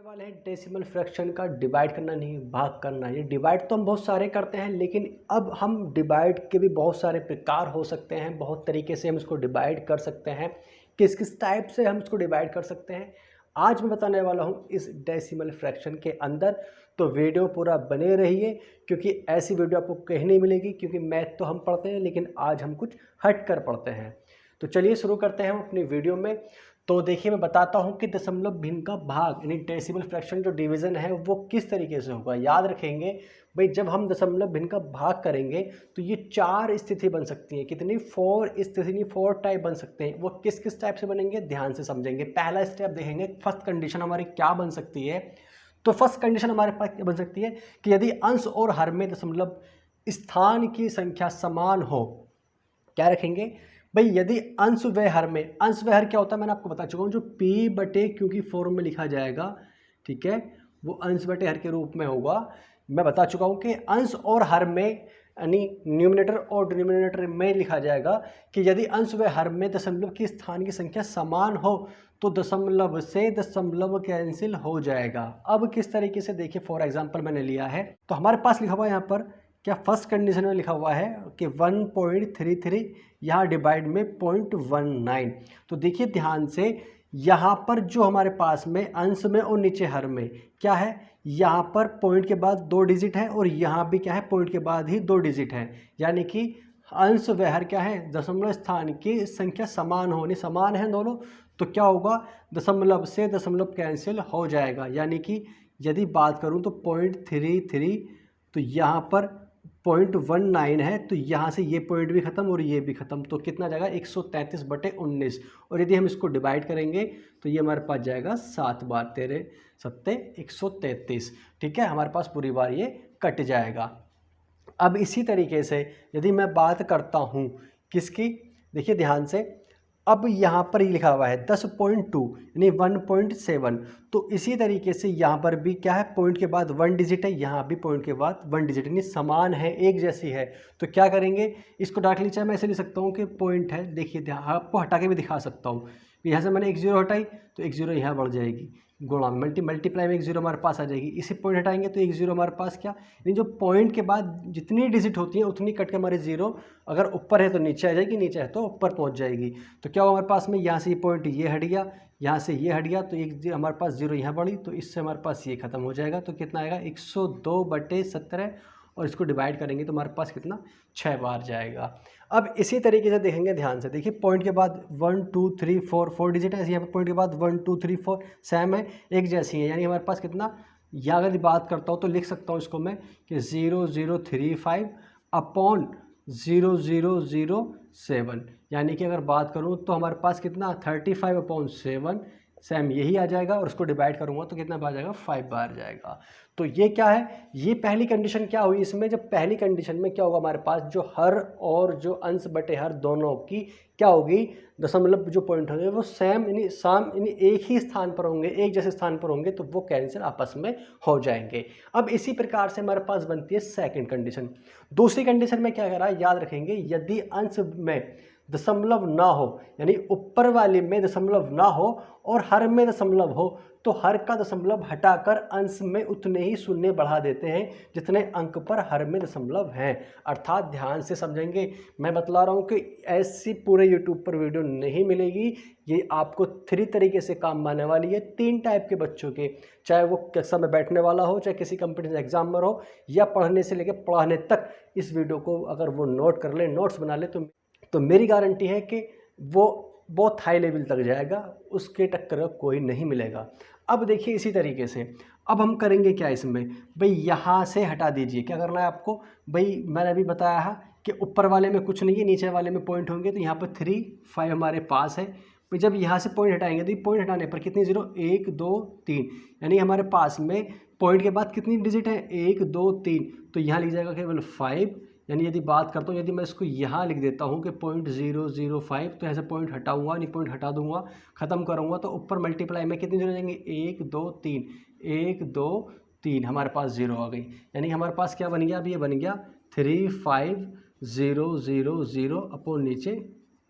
वाले हैं decimal fraction का डिवाइड करना नहीं भाग करना। ये डिवाइड तो हम बहुत सारे करते हैं, लेकिन अब हम डिवाइड के भी बहुत सारे प्रकार हो सकते हैं। बहुत तरीके से हम इसको डिवाइड कर सकते हैं। किस किस टाइप से हम इसको डिवाइड कर सकते हैं आज मैं बताने वाला हूँ इस डेसिमल फ्रैक्शन के अंदर। तो वीडियो पूरा बने रहिए, क्योंकि ऐसी वीडियो आपको कहीं नहीं मिलेगी। क्योंकि मैथ तो हम पढ़ते हैं, लेकिन आज हम कुछ हट कर पढ़ते हैं। तो चलिए शुरू करते हैं हम अपनी वीडियो में। तो देखिए, मैं बताता हूँ कि दशमलव भिन्न का भाग यानी डेसिमल फ्रैक्शन जो डिवीज़न है वो किस तरीके से होगा। याद रखेंगे भाई, जब हम दशमलव भिन्न का भाग करेंगे तो ये 4 स्थिति बन सकती है। कितनी? 4 स्थिति नहीं, 4 टाइप बन सकते हैं। वो किस किस टाइप से बनेंगे ध्यान से समझेंगे। पहला स्टेप देखेंगे, फर्स्ट कंडीशन हमारी क्या बन सकती है। तो फर्स्ट कंडीशन हमारे पास क्या बन सकती है कि यदि अंश और हर में दशमलव स्थान की संख्या समान हो। क्या रखेंगे भाई? यदि अंश व हर में, अंश व हर क्या होता है मैंने आपको बता चुका हूँ, जो P बटे Q की फॉर्म में लिखा जाएगा, ठीक है, वो अंश बटे हर के रूप में होगा। मैं बता चुका हूँ कि अंश और हर में यानी न्यूमरेटर और डिनोमिनेटर में लिखा जाएगा कि यदि अंश व हर में दशमलव की स्थान की संख्या समान हो तो दशमलव से दशमलव कैंसिल हो जाएगा। अब किस तरीके से, देखिए फॉर एग्जांपल मैंने लिया है, तो हमारे पास लिखा हुआ है यहाँ पर क्या फर्स्ट कंडीशन में लिखा हुआ है कि 1.33 यहाँ डिवाइड में 0.19। तो देखिए ध्यान से, यहाँ पर जो हमारे पास में अंश में और नीचे हर में क्या है, यहाँ पर पॉइंट के बाद 2 डिजिट है और यहाँ भी क्या है, पॉइंट के बाद ही 2 डिजिट है। यानी कि अंश व हर क्या है, दशमलव स्थान की संख्या समान होनी, समान है दोनों। तो क्या होगा, दशमलव से दशमलव कैंसिल हो जाएगा। यानी कि यदि बात करूँ तो 0.33, तो यहाँ पर 0.19 है, तो यहाँ से ये पॉइंट भी ख़त्म और ये भी ख़त्म। तो कितना जाएगा, 133/19। और यदि हम इसको डिवाइड करेंगे तो ये हमारे पास जाएगा 7 बार 13 सत्ते 133। ठीक है, हमारे पास पूरी बार ये कट जाएगा। अब इसी तरीके से यदि मैं बात करता हूँ किसकी, देखिए ध्यान से, अब यहाँ पर ही लिखा हुआ है 10.2 यानी 1.7। तो इसी तरीके से यहाँ पर भी क्या है, पॉइंट के बाद 1 डिजिट है, यहाँ भी पॉइंट के बाद 1 डिजिट, यानी समान है, एक जैसी है। तो क्या करेंगे, इसको डायरेक्टली चाहे मैं ऐसे लिख सकता हूँ कि पॉइंट है, देखिए आपको हटा के भी दिखा सकता हूँ। यहाँ से मैंने 1 0 हटाई तो 1 0 यहाँ बढ़ जाएगी, गुणा मल्टीप्लाई में 1 0 हमारे पास आ जाएगी। इसी पॉइंट हटाएंगे तो 1 0 हमारे पास क्या, यानी जो पॉइंट के बाद जितनी डिजिट होती है उतनी कट के हमारे 0, अगर ऊपर है तो नीचे आ जाएगी, नीचे है तो ऊपर पहुंच जाएगी। तो क्या हुआ हमारे पास में, यहाँ से ये पॉइंट ये हट गया, यहाँ से ये हट गया, तो एक हमारे पास 0 यहाँ बढ़ी, तो इससे हमारे पास ये खत्म हो जाएगा। तो कितना आएगा, 102/17। और इसको डिवाइड करेंगे तो हमारे पास कितना, 6 बार जाएगा। अब इसी तरीके से देखेंगे, ध्यान से देखिए, पॉइंट के बाद 1 2 3 4 डिजिट है, यहाँ पर पॉइंट के बाद 1 2 3 4 सेम है, एक जैसी है। यानी हमारे पास कितना, यहाँ अगर बात करता हूँ तो लिख सकता हूँ इसको मैं कि 0035/0007। यानी कि अगर बात करूँ तो हमारे पास कितना, 35/7 सेम यही आ जाएगा। और उसको डिवाइड करूँगा तो कितना बार जाएगा, 5 बार जाएगा। तो ये क्या है, ये पहली कंडीशन क्या हुई इसमें, जब पहली कंडीशन में क्या होगा, हमारे पास जो हर और जो अंश बटे हर दोनों की क्या होगी, दशमलव जो पॉइंट होंगे वो सेम यानी एक ही स्थान पर होंगे, एक जैसे स्थान पर होंगे, तो वो कैंसिल आपस में हो जाएंगे। अब इसी प्रकार से हमारे पास बनती है सेकंड कंडीशन। दूसरी कंडीशन में क्या कह रहा है, याद रखेंगे, यदि अंश में दशमलव ना हो, यानी ऊपर वाले में दशमलव ना हो और हर में दशमलव हो, तो हर का दशमलव हटाकर अंश में उतने ही शून्य बढ़ा देते हैं जितने अंक पर हर में दशमलव हैं। अर्थात ध्यान से समझेंगे, मैं बतला रहा हूँ कि ऐसी पूरे यूट्यूब पर वीडियो नहीं मिलेगी। ये आपको 3 तरीके से काम आने वाली है, 3 टाइप के बच्चों के, चाहे वो कक्षा में बैठने वाला हो, चाहे किसी कंपटीशन एग्जाम में हो, या पढ़ने से लेकर पढ़ाने तक। इस वीडियो को अगर वो नोट कर ले, नोट्स बना ले, तो मेरी गारंटी है कि वो बहुत हाई लेवल तक जाएगा, उसके टक्कर का कोई नहीं मिलेगा। अब देखिए इसी तरीके से अब हम करेंगे क्या इसमें, भाई यहाँ से हटा दीजिए। क्या करना है आपको, भाई मैंने अभी बताया है कि ऊपर वाले में कुछ नहीं है, नीचे वाले में पॉइंट होंगे, तो यहाँ पर 3 5 हमारे पास है। भाई जब यहाँ से पॉइंट हटाएंगे तो ये पॉइंट हटाने पर कितनी 0 1 2 3, यानी हमारे पास में पॉइंट के बाद कितनी डिजिट है, 1 2 3, तो यहाँ लिख जाएगा केवल 5। यानी यदि बात करता हूँ, यदि मैं इसको यहाँ लिख देता हूँ कि 0.005, तो ऐसे पॉइंट हटाऊंगा, नहीं पॉइंट हटा दूंगा, ख़त्म करूँगा, तो ऊपर मल्टीप्लाई में कितनी 0 हो जाएंगे, 1 2 3 1 2 3, हमारे पास 0 आ गई। यानी हमारे पास क्या बन गया, अब ये बन गया 35000 अपॉन नीचे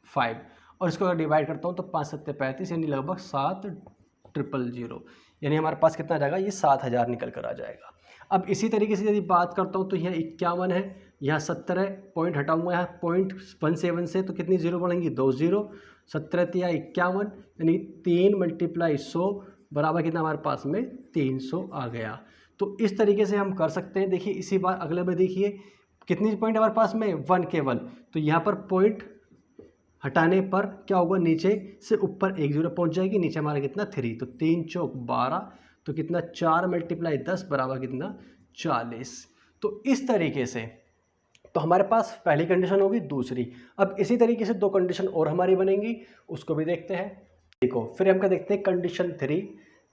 5। और इसको अगर डिवाइड करता हूँ तो 5 7 35, यानी लगभग 7000। यानी हमारे पास कितना आ जाएगा, ये 7000 निकल कर आ जाएगा। अब इसी तरीके से यदि बात करता हूँ तो यहाँ 51 है, यहाँ 70 है, पॉइंट हटाऊंगा यहाँ 0.17 से, तो कितनी जीरो बढ़ेंगी, 2 जीरो, 17 तिया 51, यानी 3 × 100 बराबर कितना हमारे पास में 300 आ गया। तो इस तरीके से हम कर सकते हैं। देखिए इसी बार अगले में देखिए कितनी पॉइंट हमारे पास में, 1 केवल, तो यहाँ पर पॉइंट हटाने पर क्या होगा, नीचे से ऊपर 1 जीरो पहुँच जाएगी, नीचे हमारा कितना 3, तो 3 चौक 12, तो कितना 4 × 10 बराबर कितना 40। तो इस तरीके से तो हमारे पास पहली कंडीशन होगी। दूसरी, अब इसी तरीके से 2 कंडीशन और हमारी बनेंगी, उसको भी देखते हैं। देखो फिर हम क्या देखते हैं, कंडीशन 3।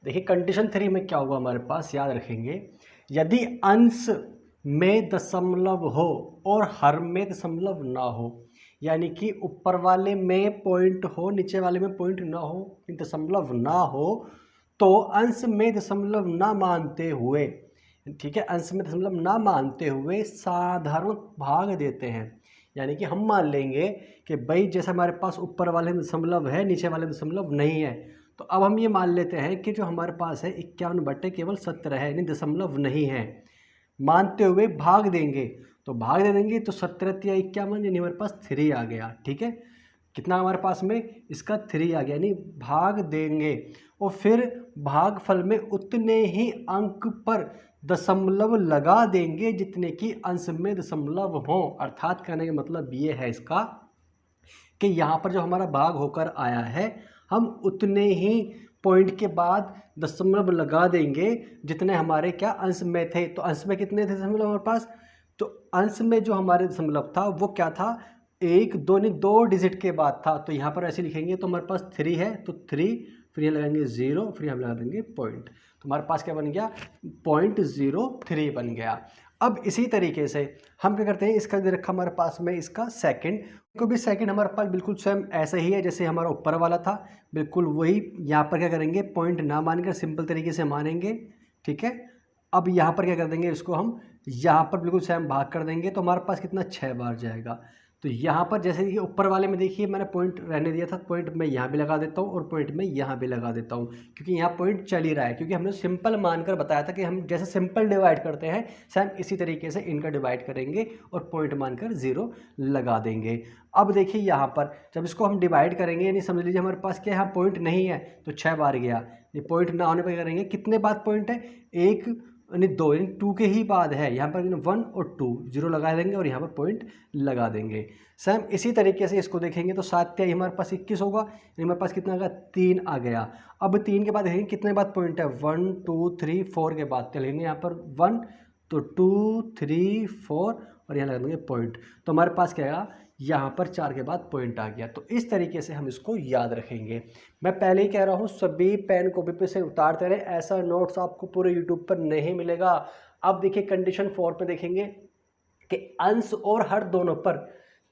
देखिए कंडीशन 3 में क्या होगा हमारे पास, याद रखेंगे, यदि अंश में दशमलव हो और हर में दशमलव ना हो, यानी कि ऊपर वाले में पॉइंट हो, नीचे वाले में पॉइंट ना हो, दशमलव ना हो, तो अंश में दशमलव ना मानते हुए, ठीक है, अंश में दशमलव ना मानते हुए साधारण भाग देते हैं। यानी कि हम मान लेंगे कि भाई जैसे हमारे पास ऊपर वाले में दशमलव है, नीचे वाले में दशमलव नहीं है, तो अब हम ये मान लेते हैं कि जो हमारे पास है 51/17 है, यानी दशमलव नहीं है, मानते हुए भाग देंगे, तो भाग दे देंगे, तो 17 या 51, यानी हमारे पास 3 आ गया। ठीक है, कितना हमारे पास में, इसका 3 आ गया, यानी भाग देंगे और फिर भागफल में उतने ही अंक पर दशमलव लगा देंगे जितने की अंश में दशमलव हो। अर्थात कहने का मतलब ये है इसका कि यहाँ पर जो हमारा भाग होकर आया है, हम उतने ही पॉइंट के बाद दशमलव लगा देंगे जितने हमारे क्या अंश में थे। तो अंश में कितने थे दशमलव हमारे पास, तो अंश में जो हमारे दशमलव था वो क्या था, 1 2 नहीं 2 डिजिट के बाद था। तो यहाँ पर ऐसे लिखेंगे, तो हमारे पास 3 है, तो 3, फिर यहाँ लगाएंगे 0, फिर यहाँ लगा देंगे पॉइंट, तो हमारे पास क्या बन गया, 0.03 बन गया। अब इसी तरीके से हम क्या करते हैं, इसका दे रखा हमारे पास में इसका सेकंड, को भी सेकंड हमारे पास बिल्कुल सेम ऐसा ही है जैसे हमारा ऊपर वाला था, बिल्कुल वही। यहाँ पर क्या करेंगे, पॉइंट ना मानकर सिंपल तरीके से मानेंगे। ठीक है, अब यहाँ पर क्या कर देंगे, इसको हम यहाँ पर बिल्कुल सेम भाग कर देंगे, तो हमारे पास कितना 6 बार जाएगा। तो यहाँ पर जैसे कि ऊपर वाले में देखिए मैंने पॉइंट रहने दिया था, पॉइंट मैं यहाँ भी लगा देता हूँ और पॉइंट मैं यहाँ भी लगा देता हूँ, क्योंकि यहाँ पॉइंट चल ही रहा है, क्योंकि हमने सिंपल मानकर बताया था कि हम जैसे सिंपल डिवाइड करते हैं सेम इसी तरीके से इनका डिवाइड करेंगे और पॉइंट मानकर 0 लगा देंगे। अब देखिए यहाँ पर जब इसको हम डिवाइड करेंगे, यानी समझ लीजिए हमारे पास क्या यहाँ पॉइंट नहीं है, तो 6 बार गया। ये पॉइंट ना होने पर क्या करेंगे, कितने बाद पॉइंट है, 1 यानी 2, यानी 2 के ही बाद है, यहाँ पर 1 और 2 0 लगा देंगे और यहाँ पर पॉइंट लगा देंगे। सेम इसी तरीके से इसको देखेंगे, तो 7 तिहाई हमारे पास 21 होगा, यानी हमारे पास कितना आ गया, 3 आ गया। अब 3 के बाद देखेंगे कितने बाद पॉइंट है, 1 2 3 4 के बाद चलेंगे, यहाँ पर 1, तो 2 3 4 और यहाँ लगा देंगे पॉइंट, तो हमारे पास क्या आएगा, यहाँ पर 4 के बाद पॉइंट आ गया। तो इस तरीके से हम इसको याद रखेंगे। मैं पहले ही कह रहा हूँ सभी पेन कॉपी पे से उतारते रहे, ऐसा नोट्स आपको पूरे यूट्यूब पर नहीं मिलेगा। अब देखिए कंडीशन 4 पे देखेंगे कि अंश और हर दोनों पर,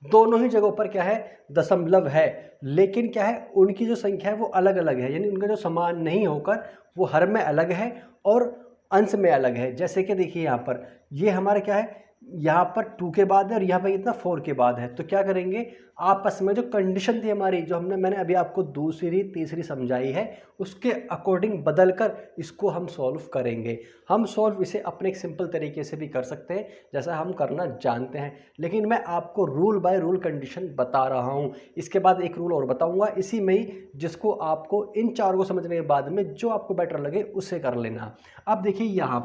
दोनों ही जगहों पर क्या है, दशमलव है, लेकिन क्या है उनकी जो संख्या है वो अलग अलग है, यानी उनका जो समान नहीं होकर वो हर में अलग है और अंश में अलग है। जैसे कि देखिए यहाँ पर ये हमारा क्या है, यहाँ पर 2 के बाद है और यहाँ पर कितना 4 के बाद है, तो क्या करेंगे, आपस में जो कंडीशन थी हमारी, जो मैंने अभी आपको दूसरी तीसरी समझाई है, उसके अकॉर्डिंग बदलकर इसको हम सॉल्व करेंगे। हम सॉल्व इसे अपने एक सिंपल तरीके से भी कर सकते हैं जैसा हम करना जानते हैं, लेकिन मैं आपको रूल बाय रूल कंडीशन बता रहा हूँ। इसके बाद एक रूल और बताऊँगा इसी में ही, जिसको आपको इन 4 को समझने के बाद में जो आपको बेटर लगे उसे कर लेना। अब देखिए यहाँ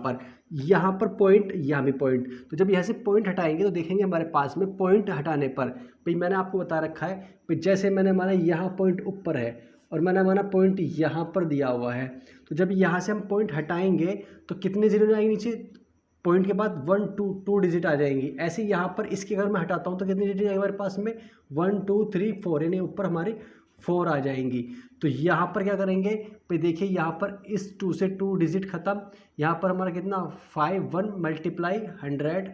पर पॉइंट, यहाँ भी पॉइंट, तो जब यहाँ से पॉइंट हटाएंगे तो देखेंगे हमारे पास में पॉइंट हटाने पर, भाई मैंने आपको बता रखा है, भाई जैसे मैंने हमारा यहाँ पॉइंट ऊपर है और मैंने हमारा पॉइंट यहाँ पर दिया हुआ है, तो जब यहाँ से हम पॉइंट हटाएंगे तो कितने जीरो जाएंगे नीचे, पॉइंट के बाद 1 2 डिजिट आ जाएंगी। ऐसे यहाँ पर इसके अगर मैं हटाता हूँ तो कितनी डिजिट आएगी हमारे पास में, 1 2 3 4, यानी ऊपर हमारी 4 आ जाएंगी। तो यहाँ पर क्या करेंगे, भाई देखिए यहाँ पर इस 2 से 2 डिजिट खत्म, यहाँ पर हमारा कितना 5 1 × 100,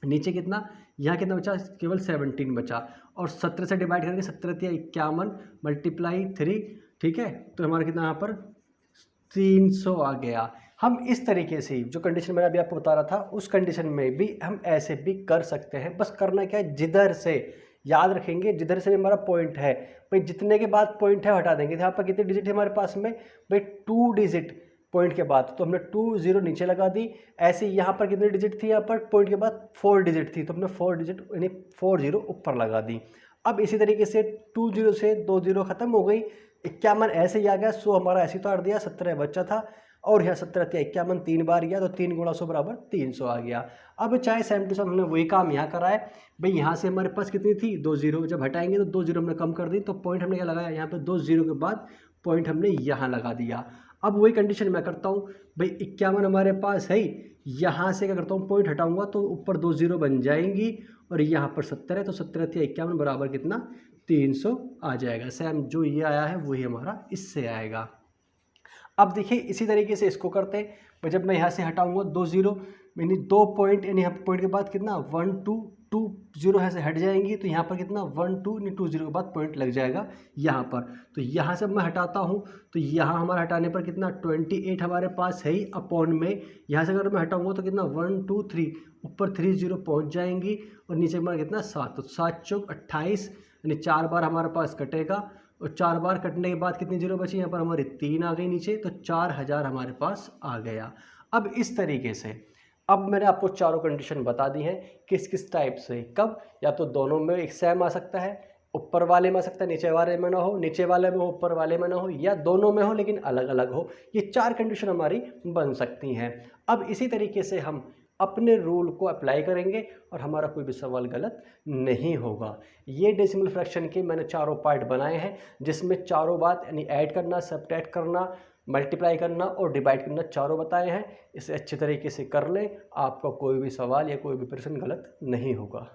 नीचे कितना, यहाँ कितना बचा, केवल 17 बचा, और 17 से डिवाइड करेंगे, 17 या 51 × 3, ठीक है, तो हमारा कितना यहाँ पर 300 आ गया। हम इस तरीके से जो कंडीशन मैंने अभी आपको बता रहा था उस कंडीशन में भी हम ऐसे भी कर सकते हैं। बस करना क्या है, जिधर से याद रखेंगे, जिधर से हमारा पॉइंट है, भाई जितने के बाद पॉइंट है हटा देंगे। यहाँ पर कितने डिजिट है हमारे पास में, भाई 2 डिजिट, पॉइंट के बाद, तो हमने 2 0 नीचे लगा दी। ऐसे यहाँ पर कितनी डिजिट थी, यहाँ पर पॉइंट के बाद 4 डिजिट थी, तो हमने 4 डिजिट यानी 4 0 ऊपर लगा दी। अब इसी तरीके से 2 0 से 2 0 खत्म हो गई, 51 ऐसे ही आ गया, 100 हमारा ऐसे उतार दिया, 17 बचा था, और यहाँ 17 × 51 3 बार गया, तो 3 × 100 बराबर 300 आ गया। अब चाहे सेम टू सेम हमने वही काम यहाँ करा है भाई। यहाँ से हमारे पास कितनी थी, 2 0, जब हटाएंगे तो 2 0 हमने कम कर दी, तो पॉइंट हमने क्या लगाया, यहाँ पे 2 0 के बाद पॉइंट हमने यहाँ लगा दिया। अब वही कंडीशन मैं करता हूँ भाई, 51 हमारे पास है, यहाँ से क्या करता हूँ, पॉइंट हटाऊंगा तो ऊपर 2 0 बन जाएंगी, और यहाँ पर 70 है, तो 17 × 51 बराबर कितना, 300 आ जाएगा। सेम जो ये आया है वही हमारा इससे आएगा। अब देखिए इसी तरीके से इसको करते हैं, जब मैं यहाँ से हटाऊंगा 2 0, यानी 2 पॉइंट, यानी पॉइंट के बाद कितना 1 2 2 0 यहाँ से हट जाएंगी, तो यहाँ पर कितना 1 2 यानी 2 0 के बाद पॉइंट लग जाएगा यहाँ पर। तो यहाँ से मैं हटाता हूँ, तो यहाँ हमारा हटाने पर कितना 28 हमारे पास है ही, अपॉन में यहाँ से अगर मैं हटाऊंगा तो कितना 1 2 3 ऊपर 3 0 पहुँच जाएंगी, और नीचे हमारा कितना 7, तो 7 चौक 28, यानी 4 बार हमारे पास कटेगा, और 4 बार कटने के बाद कितनी जीरो बची, यहाँ पर हमारी 3 आ गई नीचे, तो 4000 हमारे पास आ गया। अब इस तरीके से, अब मैंने आपको चारों कंडीशन बता दी हैं किस किस टाइप से, कब, या तो दोनों में एक सेम आ सकता है, ऊपर वाले में आ सकता है, नीचे वाले में ना हो, नीचे वाले में हो ऊपर वाले में ना हो, या दोनों में हो लेकिन अलग अलग हो। ये 4 कंडीशन हमारी बन सकती हैं। अब इसी तरीके से हम अपने रूल को अप्लाई करेंगे और हमारा कोई भी सवाल गलत नहीं होगा। ये डेसिमल फ्रैक्शन के मैंने चारों पार्ट बनाए हैं, जिसमें चारों बात यानी ऐड करना, सब्ट्रैक्ट करना, मल्टीप्लाई करना और डिवाइड करना चारों बताए हैं। इसे अच्छे तरीके से कर लें, आपका कोई भी सवाल या कोई भी प्रश्न गलत नहीं होगा।